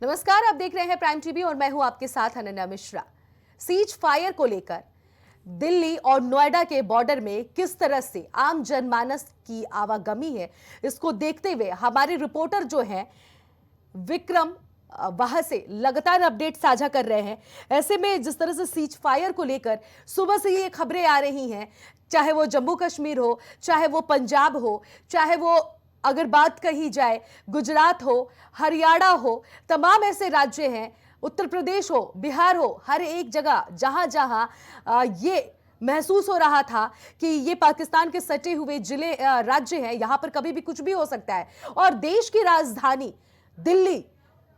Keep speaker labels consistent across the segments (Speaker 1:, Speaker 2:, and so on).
Speaker 1: नमस्कार, आप देख रहे हैं प्राइम टीवी और मैं हूं आपके साथ अनन्या मिश्रा। सीज फायर को लेकर दिल्ली और नोएडा के बॉर्डर में किस तरह से आम जनमानस की आवागमनी है, इसको देखते हुए हमारे रिपोर्टर जो हैं विक्रम वहां से लगातार अपडेट साझा कर रहे हैं। ऐसे में जिस तरह से सीज फायर को लेकर सुबह से ये खबरें आ रही हैं, चाहे वो जम्मू कश्मीर हो, चाहे वो पंजाब हो, चाहे वो अगर बात कही जाए गुजरात हो, हरियाणा हो, तमाम ऐसे राज्य हैं, उत्तर प्रदेश हो, बिहार हो, हर एक जगह जहां जहां ये महसूस हो रहा था कि ये पाकिस्तान के सटे हुए जिले राज्य हैं, यहां पर कभी भी कुछ भी हो सकता है। और देश की राजधानी दिल्ली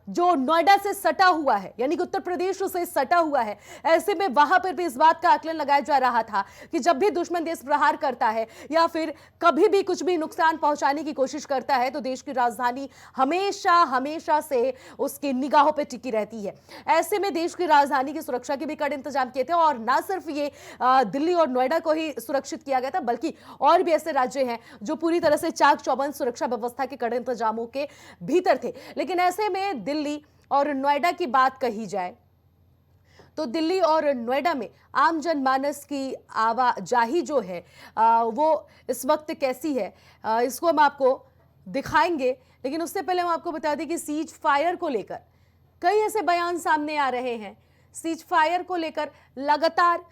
Speaker 1: जो नोएडा से सटा हुआ है, यानी कि उत्तर प्रदेश से सटा हुआ है, ऐसे में वहां पर भी इस बात का आकलन लगाया जा रहा था कि जब भी दुश्मन देश प्रहार करता है या फिर कभी भी कुछ भी नुकसान पहुंचाने की कोशिश करता है तो देश की राजधानी हमेशा हमेशा से उसकी निगाहों पर टिकी रहती है। ऐसे में देश की राजधानी की सुरक्षा के भी कड़े इंतजाम किए थे और ना सिर्फ ये दिल्ली और नोएडा को ही सुरक्षित किया गया था, बल्कि और भी ऐसे राज्य हैं जो पूरी तरह से चाक चौबंद सुरक्षा व्यवस्था के कड़े इंतजामों के भीतर थे। लेकिन ऐसे में दिल्ली और नोएडा की बात कही जाए तो दिल्ली और नोएडा में आम जनमानस की आवाजाही जो है वो इस वक्त कैसी है, इसको हम आपको दिखाएंगे। लेकिन उससे पहले हम आपको बता दें कि सीज फायर को लेकर कई ऐसे बयान सामने आ रहे हैं। सीज फायर को लेकर लगातार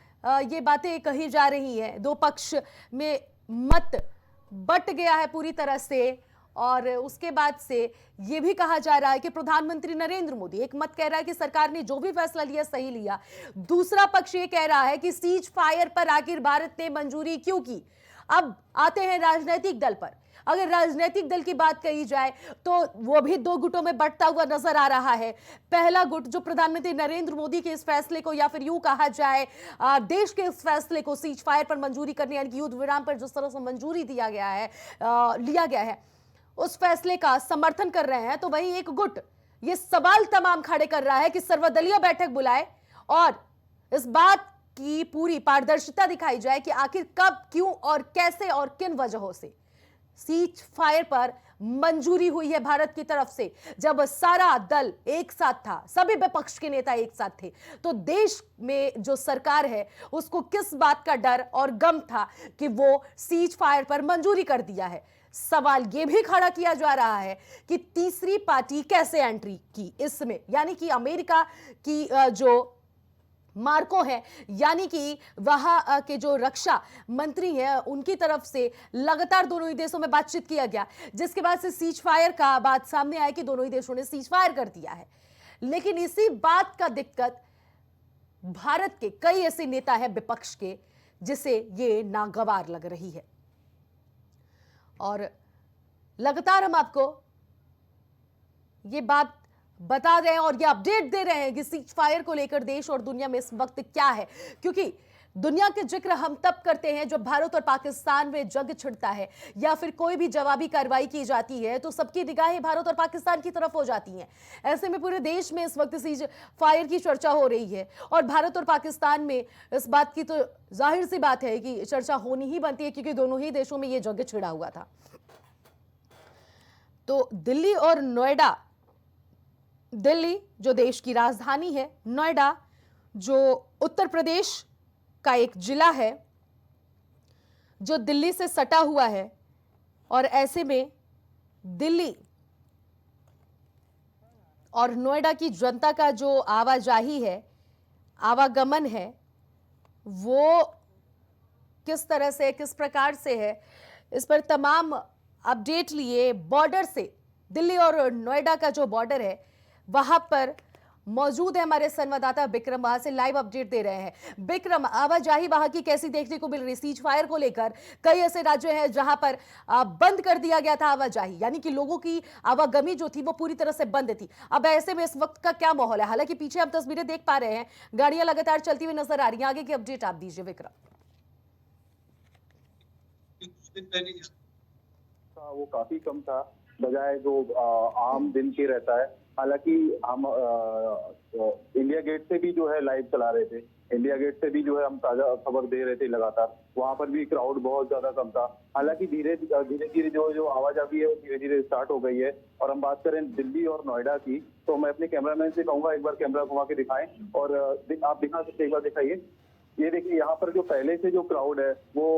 Speaker 1: ये बातें कही जा रही हैं, दो पक्ष में मत बट गया है पूरी तरह से। और उसके बाद से यह भी कहा जा रहा है कि प्रधानमंत्री नरेंद्र मोदी, एक मत कह रहा है कि सरकार ने जो भी फैसला लिया सही लिया, दूसरा पक्ष ये कह रहा है कि सीज फायर पर आखिर भारत ने मंजूरी क्यों की। अब आते हैं राजनीतिक दल पर। अगर राजनीतिक दल की बात कही जाए तो वो भी दो गुटों में बंटता हुआ नजर आ रहा है। पहला गुट जो प्रधानमंत्री नरेंद्र मोदी के इस फैसले को, या फिर यूं कहा जाए देश के इस फैसले को, सीज फायर पर मंजूरी करने यानी कि युद्ध विराम पर जिस तरह से मंजूरी लिया गया है उस फैसले का समर्थन कर रहे हैं, तो वहीं एक गुट ये सवाल तमाम खड़े कर रहा है कि सर्वदलीय बैठक बुलाए और इस बात की पूरी पारदर्शिता दिखाई जाए कि आखिर कब, क्यों और कैसे और किन वजहों से सीज फायर पर मंजूरी हुई है भारत की तरफ से। जब सारा दल एक साथ था, सभी विपक्ष के नेता एक साथ थे, तो देश में जो सरकार है उसको किस बात का डर और गम था कि वो सीज फायर पर मंजूरी कर दिया है। सवाल यह भी खड़ा किया जा रहा है कि तीसरी पार्टी कैसे एंट्री की इसमें, यानी कि अमेरिका की जो मार्को है, यानी कि वहां के जो रक्षा मंत्री हैं, उनकी तरफ से लगातार दोनों ही देशों में बातचीत किया गया, जिसके बाद से सीज फायर का बात सामने आया कि दोनों ही देशों ने सीज फायर कर दिया है। लेकिन इसी बात का दिक्कत भारत के कई ऐसे नेता हैं विपक्ष के जिसे ये नागवार लग रही है। और लगातार हम आपको ये बात बता रहे हैं और ये अपडेट दे रहे हैं कि सीज फायर को लेकर देश और दुनिया में इस वक्त क्या है, क्योंकि दुनिया के जिक्र हम तब करते हैं जब भारत और पाकिस्तान में जंग छिड़ता है या फिर कोई भी जवाबी कार्रवाई की जाती है तो सबकी निगाहें भारत और पाकिस्तान की तरफ हो जाती हैं। ऐसे में पूरे देश में इस वक्त सीज फायर की चर्चा हो रही है और भारत और पाकिस्तान में इस बात की तो जाहिर सी बात है कि चर्चा होनी ही बनती है, क्योंकि दोनों ही देशों में यह जंग छिड़ा हुआ था। तो दिल्ली और नोएडा, दिल्ली जो देश की राजधानी है, नोएडा जो उत्तर प्रदेश का एक जिला है जो दिल्ली से सटा हुआ है, और ऐसे में दिल्ली और नोएडा की जनता का जो आवाजाही है, आवागमन है, वो किस तरह से, किस प्रकार से है, इस पर तमाम अपडेट लिए बॉर्डर से, दिल्ली और नोएडा का जो बॉर्डर है वहां पर मौजूद है हमारे संवाददाता विक्रम, वहां से लाइव अपडेट दे रहे हैं। विक्रम, आवाजाही वहां की कैसी देखने को मिल रही? सीज फायर को लेकर कई ऐसे राज्य हैं जहां पर बंद कर दिया गया था आवाजाही, यानी कि लोगों की आवागमनी जो थी वो पूरी तरह से बंद थी। अब ऐसे में इस वक्त का क्या माहौल है? हालांकि पीछे हम तस्वीरें देख पा रहे हैं, गाड़ियां लगातार चलती हुई नजर आ रही हैं। आगे की अपडेट आप दीजिए विक्रम।
Speaker 2: वो काफी कम था बजाय जो आम दिन के रहता है। हालांकि हम इंडिया गेट से भी जो है लाइव चला रहे थे। इंडिया गेट से भी जो है हम ताजा खबर दे रहे थे लगातार, वहां पर भी क्राउड बहुत ज्यादा कम था। हालांकि धीरे धीरे जो आवाजाही है वो धीरे धीरे स्टार्ट हो गई है। और हम बात करें दिल्ली और नोएडा की, तो मैं अपने कैमरामैन से कहूंगा एक बार कैमरा घुमा के दिखाएं, और आप दिखा सकते, एक बार दिखाइए। ये देखिए, यहाँ पर जो पहले से जो क्राउड है वो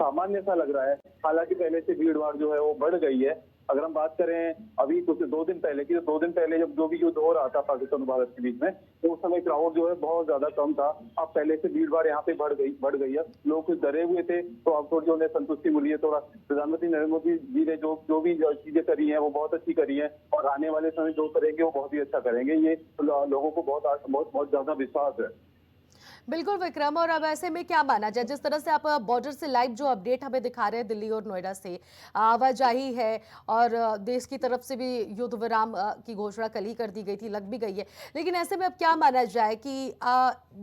Speaker 2: सामान्य सा लग रहा है। हालांकि पहले से भीड़ भाड़ जो है वो बढ़ गई है। अगर हम बात करें अभी कुछ 2 दिन पहले की, तो 2 दिन पहले जब जो भी युद्ध हो रहा था पाकिस्तान और भारत के बीच में, तो उस समय क्राउड जो है बहुत ज्यादा कम था। अब पहले से भीड़ भाड़ यहाँ पे बढ़ गई है। लोग कुछ डरे हुए थे, तो अब थोड़ी उन्हें संतुष्टि मिली है। थोड़ा प्रधानमंत्री नरेंद्र मोदी जी ने जो भी चीजें करी है वो बहुत अच्छी करी है, और आने वाले समय जो करेंगे वो बहुत ही अच्छा करेंगे। ये लोगों को बहुत ज्यादा विश्वास है।
Speaker 1: बिल्कुल विक्रम, और अब ऐसे में क्या माना जाए, जिस तरह से आप बॉर्डर से लाइव जो अपडेट हमें दिखा रहे हैं दिल्ली और नोएडा से, आवाजाही है और देश की तरफ से भी युद्ध विराम की घोषणा कल ही कर दी गई थी, लग भी गई है। लेकिन ऐसे में अब क्या माना जाए कि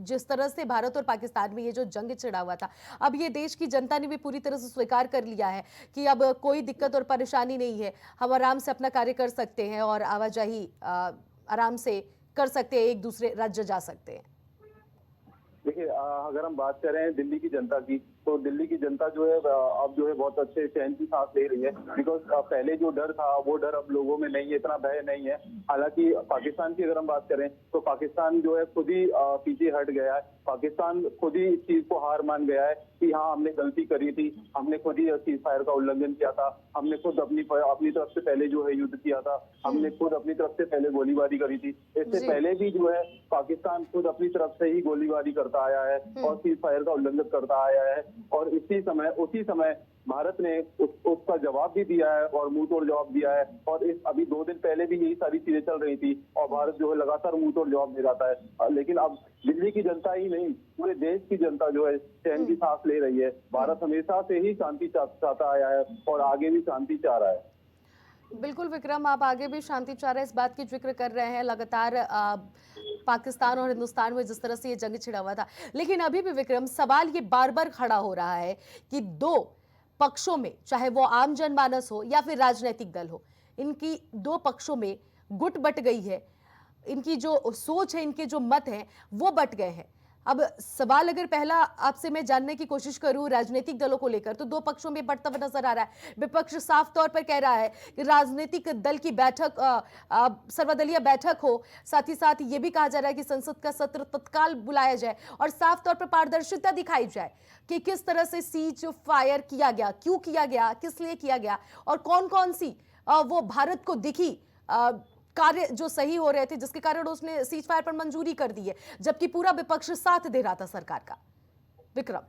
Speaker 1: जिस तरह से भारत और पाकिस्तान में ये जो जंग छिड़ा हुआ था, अब ये देश की जनता ने भी पूरी तरह से स्वीकार कर लिया है कि अब कोई दिक्कत और परेशानी नहीं है, हम आराम से अपना कार्य कर सकते हैं और आवाजाही आराम से कर सकते हैं, एक दूसरे राज्य जा सकते हैं।
Speaker 2: देखिए, अगर हम बात करें दिल्ली की जनता की, तो दिल्ली की जनता जो है अब जो है बहुत अच्छे चैन की सांस ले रही है। बिकॉज पहले जो डर था वो डर अब लोगों में नहीं है, इतना भय नहीं है। हालांकि पाकिस्तान की अगर हम बात करें, तो पाकिस्तान जो है खुद ही पीछे हट गया है। पाकिस्तान खुद ही इस चीज को हार मान गया है कि हाँ, हमने गलती करी थी, हमने खुद ही सीज फायर का उल्लंघन किया था, हमने खुद अपनी तरफ से पहले जो है युद्ध किया था, हमने खुद अपनी तरफ से पहले गोलीबारी करी थी। इससे पहले भी जो है पाकिस्तान खुद अपनी तरफ से ही गोलीबारी करता आया है और सीज फायर का उल्लंघन करता आया है। और उसी समय भारत ने उसका जवाब भी दिया है, और मुंह तोड़ जवाब दिया है। और अभी 2 दिन पहले भी यही सारी चीजें चल रही थी, और भारत जो है लगातार मुंह तोड़ जवाब दे रहा है। लेकिन अब दिल्ली की जनता ही नहीं, पूरे देश की जनता जो है चैन की सांस ले रही है। भारत हमेशा से ही शांति चाहता आया है, और आगे भी शांति चाह रहा है।
Speaker 1: बिल्कुल विक्रम, आप आगे भी शांति चाह रहे हैं, इस बात की जिक्र कर रहे हैं। लगातार पाकिस्तान और हिंदुस्तान में जिस तरह से ये जंग छिड़ा हुआ था, लेकिन अभी भी विक्रम सवाल ये बार बार खड़ा हो रहा है कि दो पक्षों में, चाहे वो आम जनमानस हो या फिर राजनीतिक दल हो, इनकी दो पक्षों में गुट बट गई है। इनकी जो सोच है, इनके जो मत हैं, वो बट गए हैं। अब सवाल अगर पहला आपसे मैं जानने की कोशिश करूं राजनीतिक दलों को लेकर, तो दो पक्षों में बढ़ता हुआ नजर आ रहा है। विपक्ष साफ तौर पर कह रहा है कि राजनीतिक दल की बैठक, सर्वदलीय बैठक हो, साथ ही साथ ये भी कहा जा रहा है कि संसद का सत्र तत्काल बुलाया जाए और साफ तौर पर पारदर्शिता दिखाई जाए कि किस तरह से सीज फायर किया गया, क्यों किया गया, किस लिए किया गया, और कौन कौन सी वो भारत को दिखी कार्य जो सही हो रहे थे, जिसके कारण उसने सीज फायर पर मंजूरी कर दी है, जबकि पूरा विपक्ष साथ दे रहा था सरकार का। विक्रम,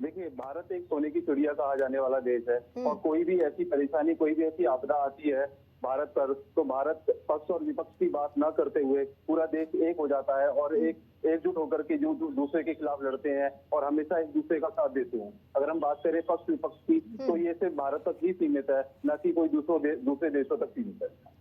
Speaker 2: देखिए, भारत एक सोने की चिड़िया कहा जाने वाला देश है, और कोई भी ऐसी परेशानी, कोई भी ऐसी आपदा आती है भारत पर, तो भारत पक्ष और विपक्ष की बात न करते हुए पूरा देश एक हो जाता है, और एकजुट होकर के जो दूसरे के खिलाफ लड़ते हैं, और हमेशा एक दूसरे का साथ देते हैं। अगर हम बात करें पक्ष विपक्ष की, तो ये सिर्फ भारत तक ही सीमित है, न कि कोई दूसरे देशों तक सीमित है।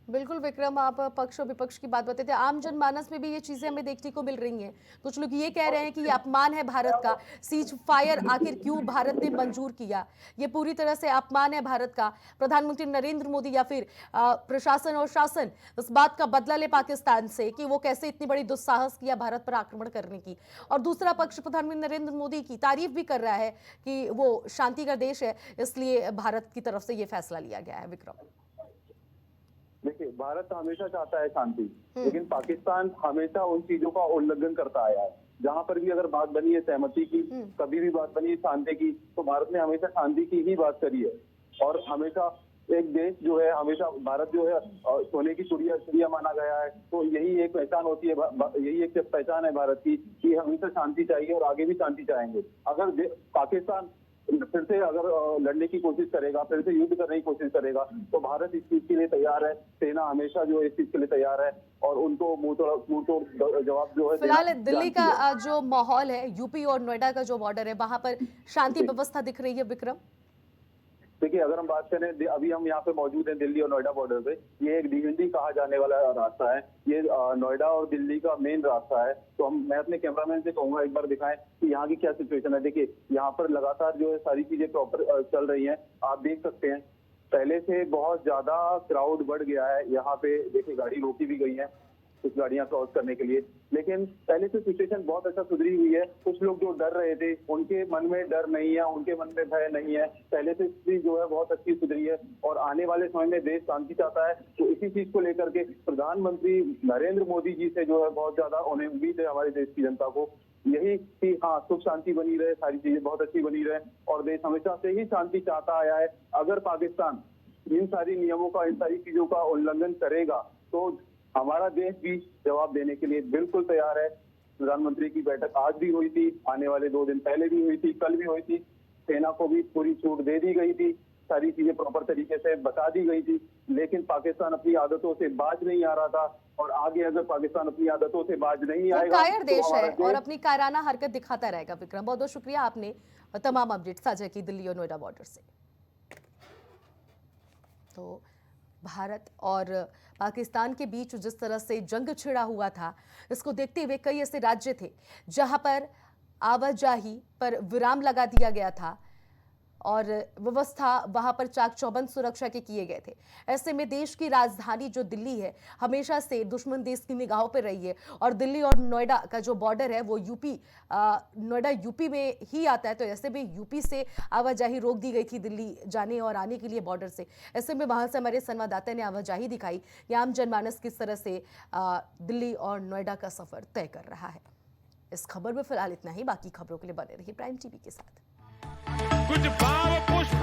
Speaker 1: बिल्कुल विक्रम, आप पक्ष और विपक्ष की बात बताते थे, आम जनमानस में भी ये चीजें हमें देखने को मिल रही हैं। कुछ लोग ये कह रहे हैं कि ये अपमान है भारत का, सीज फायर आखिर क्यों भारत ने मंजूर किया, ये पूरी तरह से अपमान है भारत का। प्रधानमंत्री नरेंद्र मोदी या फिर प्रशासन और शासन इस बात का बदला ले पाकिस्तान से कि वो कैसे इतनी बड़ी दुस्साहस किया भारत पर आक्रमण करने की। और दूसरा पक्ष प्रधानमंत्री नरेंद्र मोदी की तारीफ भी कर रहा है कि वो शांति का देश है, इसलिए भारत की तरफ से ये फैसला लिया गया है। विक्रम,
Speaker 2: देखिए, भारत हमेशा चाहता है शांति, लेकिन पाकिस्तान हमेशा उन चीजों का उल्लंघन करता आया है। जहां पर भी अगर बात बनी है सहमति की, कभी भी बात बनी है शांति की, तो भारत ने हमेशा शांति की ही बात करी है। और हमेशा एक देश जो है, हमेशा भारत जो है सोने की चिड़िया माना गया है। तो यही एक पहचान होती है, यही एक पहचान है भारत की कि हमेशा शांति चाहिए और आगे भी शांति चाहेंगे। अगर पाकिस्तान फिर से अगर लड़ने की कोशिश करेगा, फिर से युद्ध करने की कोशिश करेगा, तो भारत इस चीज के लिए तैयार है। सेना हमेशा जो है इस चीज के लिए तैयार है, और उनको मुंह तोड़ जवाब जो है।
Speaker 1: फिलहाल दिल्ली का जो माहौल है, यूपी और नोएडा का जो बॉर्डर है, वहां पर शांति व्यवस्था दिख रही है। विक्रम,
Speaker 2: देखिए, अगर हम बात करें, अभी हम यहाँ पे मौजूद हैं दिल्ली और नोएडा बॉर्डर पे। ये एक भिवंडी कहा जाने वाला रास्ता है, ये नोएडा और दिल्ली का मेन रास्ता है। तो मैं अपने कैमरामैन से कहूंगा एक बार दिखाएं कि यहाँ की क्या सिचुएशन है। देखिए, यहाँ पर लगातार जो है सारी चीजें प्रॉपर चल रही हैं, आप देख सकते हैं। पहले से बहुत ज्यादा क्राउड बढ़ गया है यहाँ पे। देखिए, गाड़ी रोकी भी गई है, कुछ गाड़ियां क्रॉस करने के लिए। लेकिन पहले से सिचुएशन बहुत अच्छा सुधरी हुई है। कुछ लोग जो डर रहे थे उनके मन में डर नहीं है, उनके मन में भय नहीं है। पहले से स्थिति जो है बहुत अच्छी सुधरी है और आने वाले समय में देश शांति चाहता है। तो इसी चीज को लेकर के प्रधानमंत्री नरेंद्र मोदी जी से जो है बहुत ज्यादा उन्हें उम्मीद है हमारे देश की जनता को, यही कि हाँ सुख शांति बनी रहे, सारी चीजें बहुत अच्छी बनी रहे। और देश हमेशा से ही शांति चाहता आया है। अगर पाकिस्तान इन सारी नियमों का, इन सारी चीजों का उल्लंघन करेगा तो हमारा देश भी जवाब देने के लिए बिल्कुल तैयार है। प्रधानमंत्री की बैठक आज भी हुई थी, आने वाले 2 दिन पहले भी हुई थी, कल भी हुई थी। सेना को भी पूरी छूट दे दी गई थी, सारी चीजें प्रॉपर तरीके से बता दी गई थी। लेकिन पाकिस्तान अपनी आदतों से बाज नहीं आ रहा था और आगे अगर पाकिस्तान अपनी आदतों से बाज नहीं
Speaker 1: वो
Speaker 2: आएगा
Speaker 1: कायर देश
Speaker 2: हमारा
Speaker 1: है और अपनी कायराना हरकत दिखाता रहेगा। विक्रम, बहुत बहुत शुक्रिया, आपने तमाम अपडेट साझा की दिल्ली और नोएडा बॉर्डर से। तो भारत और पाकिस्तान के बीच जिस तरह से जंग छिड़ा हुआ था, इसको देखते हुए कई ऐसे राज्य थे जहां पर आवाजाही पर विराम लगा दिया गया था और व्यवस्था वहां पर चाक चौबंद सुरक्षा के किए गए थे। ऐसे में देश की राजधानी जो दिल्ली है हमेशा से दुश्मन देश की निगाहों पर रही है और दिल्ली और नोएडा का जो बॉर्डर है वो नोएडा यूपी में ही आता है। तो ऐसे में यूपी से आवाजाही रोक दी गई थी दिल्ली जाने और आने के लिए बॉर्डर से। ऐसे में वहां से हमारे संवाददाता ने आवाजाही दिखाई कि आम जनमानस किस तरह से दिल्ली और नोएडा का सफर तय कर रहा है। इस खबर में फिलहाल इतना ही। बाकी खबरों के लिए बने रहिए प्राइम टीवी के साथ।
Speaker 3: कुछ भाव पुष्प